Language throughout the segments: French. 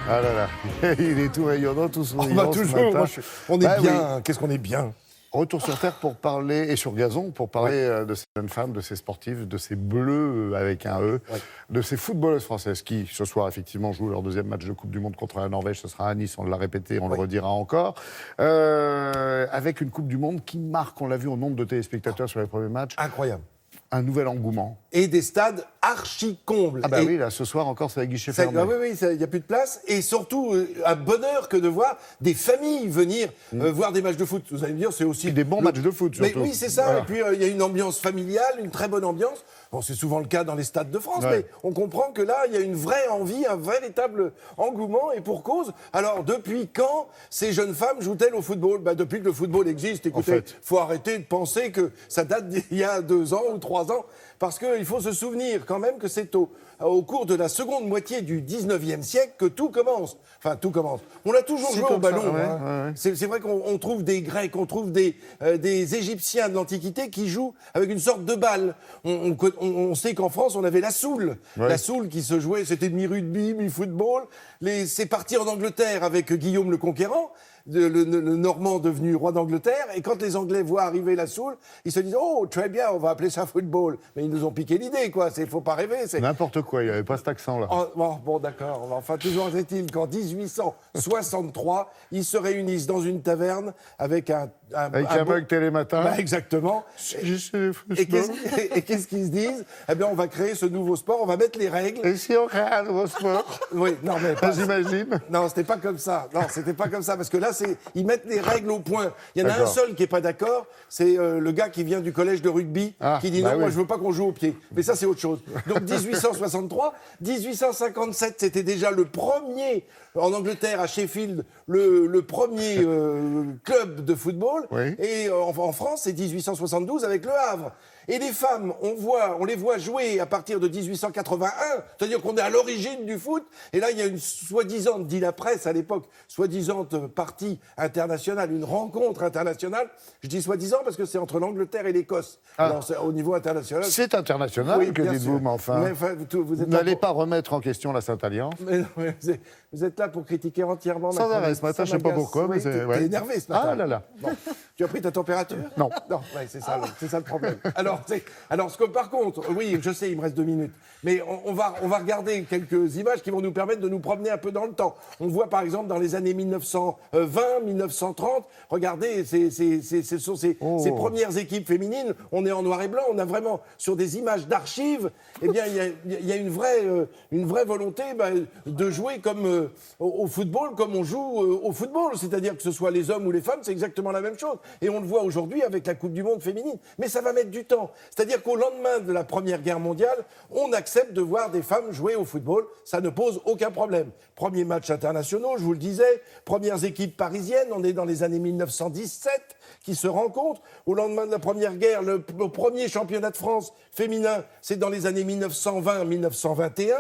Ah là là, il est tout rayonnant, tout souriant ce toujours, matin. on est Bah bien, oui. qu'est-ce qu'on est bien. Retour sur Terre pour parler, et sur gazon, pour parler de ces jeunes femmes, de ces sportives, de ces bleus avec un E, de ces footballeuses françaises qui, ce soir, effectivement, jouent leur deuxième match de Coupe du Monde contre la Norvège. Ce sera à Nice, on l'a répété, on le redira encore. Avec une Coupe du Monde qui marque, on l'a vu au nombre de téléspectateurs sur les premiers matchs, Incroyable. un nouvel engouement. Et des stades archi-combles. Ah bah Et oui, là, ce soir encore, c'est à guichet ça, fermé. oui, il n'y a plus de place. Et surtout, un bonheur que de voir des familles venir voir des matchs de foot. Vous allez me dire, c'est aussi... Et des bons matchs de foot, Mais surtout. oui, c'est ça. Voilà. Et puis, il y a une ambiance familiale, une très bonne ambiance. Bon, c'est souvent le cas dans les stades de France, Ouais. mais on comprend que là, il y a une vraie envie, un véritable engouement, et pour cause. Alors, depuis quand ces jeunes femmes jouent-elles au football ? Depuis que le football existe. Écoutez, fait. faut arrêter de penser que ça date d'il y a 2 ans ou 3 ans, parce qu'il faut se souvenir quand même que c'est au cours de la seconde moitié du 19e siècle que tout commence. Enfin, tout commence. On a toujours C'est joué au comme ça, ballon. ouais, hein. ouais. C'est vrai qu'on trouve des Grecs, on trouve des Égyptiens de l'Antiquité qui jouent avec une sorte de balle. On sait qu'en France, on avait la soule. Ouais. La soule qui se jouait, c'était mi-rugby, mi-football. C'est parti en Angleterre avec Guillaume le Conquérant, le Normand devenu roi d'Angleterre. Et quand les Anglais voient arriver la soule, ils se disent « Oh, très bien, on va appeler ça football ». Mais ils nous ont piqué l'idée, quoi. Faut pas rêver. N'importe quoi, il n'y avait pas cet accent-là. Bon, d'accord. Enfin, toujours est-il qu'en 1863, ils se réunissent dans une taverne avec un mug Télématin. Bah, exactement. Et qu'est-ce qu'ils se disent ? Eh bien, on va créer ce nouveau sport, on va mettre les règles. Et si on crée un nouveau sport ? Oui, non, mais pas, J'imagine. non, c'était pas comme ça. Non, c'était pas comme ça, parce que là, ils mettent les règles au point. Il y en a un D'accord. seul qui est pas d'accord, c'est le gars qui vient du collège de rugby, qui dit bah non, oui. moi je veux pas qu'on joue au pied. Mais ça, c'est autre chose. Donc 1863, 1857, c'était déjà le premier en Angleterre à Sheffield, le premier club de football. Oui. Et en France, c'est 1872 avec Le Havre. Et les femmes, on les voit jouer à partir de 1881, c'est-à-dire qu'on est à l'origine du foot. Et là, il y a une soi-disant, dit la presse à l'époque, soi-disant partie internationale, une rencontre internationale. Je dis soi-disant parce que c'est entre l'Angleterre et l'Écosse. Alors, au niveau international. C'est international, Oui, que bien dites-vous, sûr. mais enfin, Mais, vous vous êtes là n'allez pour- pas remettre en question la Sainte-Alliance. Mais non, mais vous êtes là pour critiquer entièrement Sans ma arrêt, chronique. ce matin, Ça je sais pas m'agace. pourquoi, mais Oui, c'est... t'es ouais. énervé ce matin. Ah là là. Bon. Tu as pris ta température ? Non. Non, ouais, c'est ça le problème. Alors, par contre, oui, je sais, il me reste 2 minutes, mais on va regarder quelques images qui vont nous permettre de nous promener un peu dans le temps. On voit par exemple dans les années 1920, 1930, regardez, ce sont ces premières équipes féminines, on est en noir et blanc, on a vraiment, sur des images d'archives, eh bien, il y a une vraie volonté de jouer comme au football, comme on joue au football, c'est-à-dire que ce soit les hommes ou les femmes, c'est exactement la même chose. Et on le voit aujourd'hui avec la Coupe du Monde féminine. Mais ça va mettre du temps. C'est-à-dire qu'au lendemain de la Première Guerre mondiale, on accepte de voir des femmes jouer au football. Ça ne pose aucun problème. Premiers matchs internationaux, je vous le disais. Premières équipes parisiennes, on est dans les années 1917 qui se rencontrent. Au lendemain de la Première Guerre, le premier championnat de France féminin, c'est dans les années 1920-1921.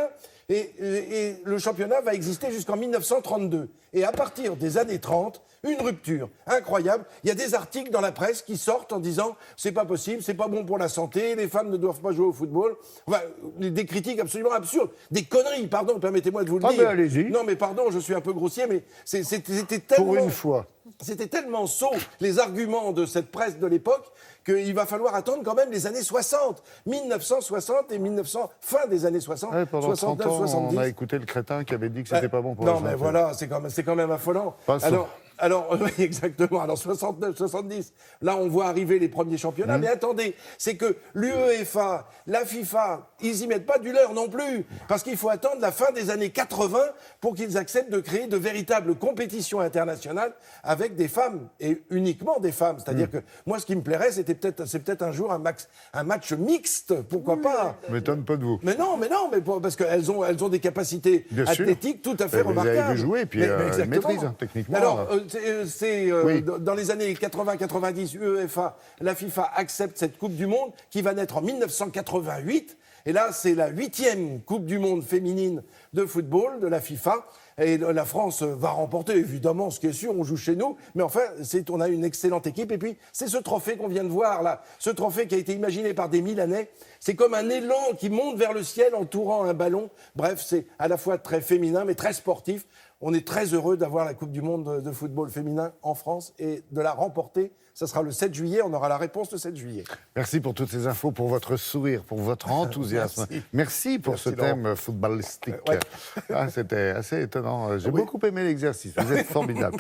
Et le championnat va exister jusqu'en 1932. Et à partir des années 30, une rupture incroyable. Il y a des articles dans la presse qui sortent en disant c'est pas possible, c'est pas bon pour la santé, les femmes ne doivent pas jouer au football. Enfin, des critiques absolument absurdes, des conneries, pardon, permettez-moi de vous le dire. Ah ben allez-y. Non mais pardon, je suis un peu grossier, mais c'était tellement... Pour une fois. C'était tellement sot, les arguments de cette presse de l'époque, qu'il va falloir attendre quand même les années 60. 1960 et fin des années 60. Ouais, pendant 30 ans, 70. on a écouté le crétin qui avait dit que c'était pas bon pour la Non, santé. mais voilà, c'est quand même affolant. Alors, oui, exactement. Alors, 69, 70, là, on voit arriver les premiers championnats. Mais attendez, c'est que l'UEFA, la FIFA, ils y mettent pas du leur non plus. Parce qu'il faut attendre la fin des années 80 pour qu'ils acceptent de créer de véritables compétitions internationales avec des femmes, et uniquement des femmes. C'est-à-dire que moi, ce qui me plairait, c'est peut-être un jour un match mixte, pourquoi pas. M'étonne pas de vous. Mais parce qu'elles ont des capacités Bien sûr. athlétiques tout à fait Vous les remarquables. avez vu jouer, puis exactement. maîtrise, hein, techniquement. Alors, Oui. dans les années 80-90, UEFA, la FIFA accepte cette Coupe du Monde qui va naître en 1988. Et là, c'est la 8e Coupe du Monde féminine de football de la FIFA. Et la France va remporter, évidemment, ce qui est sûr, on joue chez nous. Mais enfin, on a une excellente équipe. Et puis, c'est ce trophée qu'on vient de voir, là. Ce trophée qui a été imaginé par des Milanais. C'est comme un élan qui monte vers le ciel entourant un ballon. Bref, c'est à la fois très féminin, mais très sportif. On est très heureux d'avoir la Coupe du Monde de football féminin en France et de la remporter. Ça sera le 7 juillet, on aura la réponse le 7 juillet. Merci pour toutes ces infos, pour votre sourire, pour votre enthousiasme. Merci pour ce thème footballistique. Ouais. C'était assez étonnant. J'ai beaucoup aimé l'exercice, vous êtes formidable.